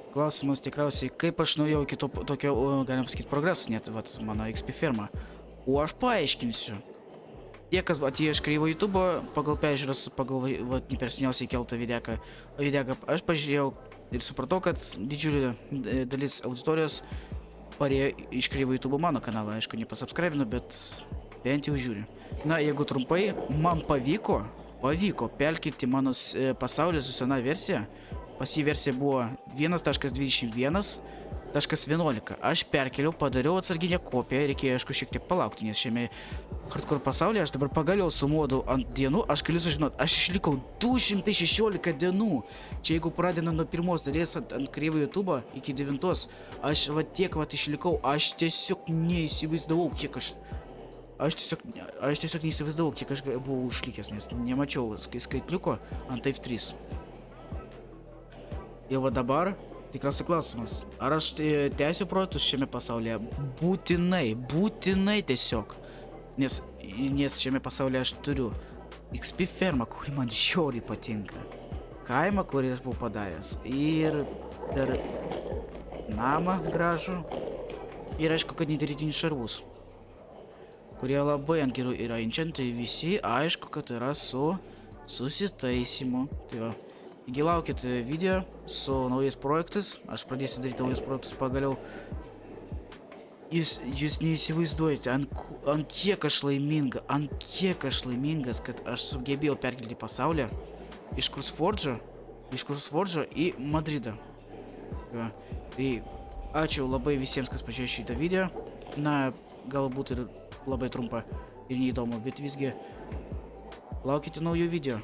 Klausimas tikriausiai, kaip aš nuėjau iki tokio, galim pasakyti, progreso, net vat, mano XP ferma. O aš paaiškinsiu. Tie, kas atėjo iš kreivo YouTube, pagal peržiūras, pagal vat, per seniausiai keltą videką, aš pažiūrėjau ir supratau, kad didžiulė dalis auditorijos parėjo iš kreivo YouTube mano kanalą. Aišku, nepasubscribinu, bet bent jau žiūri. Na, jeigu trumpai, man pavyko perkelti mano pasaulį su sena versija. Pas jį versija buvo 1.21.11. Aš perkeliau, padariau atsarginę kopiją, reikėjo aišku šiek tiek palaukti, nes šiame hardcore pasaulyje aš dabar pagaliau sumuodau ant dienų, aš galiu sužinoti, aš išlikau 216 dienų. Čia jeigu pradedant nuo pirmos dalies ant kreivo YouTube iki 9, aš va tiek va išlikau, aš tiesiog neįsivaizdavau, kiek aš neįsivaizdavau, kiek aš buvau užlikęs, nes nemačiau skaitliuko ant F3. Jau va dabar tikriausiai klausimas, ar aš tęsiu projektus šiame pasaulyje? Būtinai tiesiog. Nes šiame pasaulyje aš turiu XP fermą, kuri man žiauriai patinka. Kaimą, kurį aš buvau padaręs. Ir per namą gražų. Ir aišku, kad nederytinius šarvus. Kurie labai ant gerų yra enchantai visi, aišku, kad yra su susitaisymu. Tai va. Taigi laukit video su naujais projektais. Aš pradėsiu daryti naujus projektus pagaliau. Jūs neįsivaizduojate, ant kiek aš laimingas, kad aš sugebėjau perkelti pasaulį iš Kursforge į Madridą. Ja. Tai ačiū labai visiems, kas pažiūrėjo šitą video. Na, galbūt ir labai trumpa ir neįdomu, bet visgi laukite naujų video.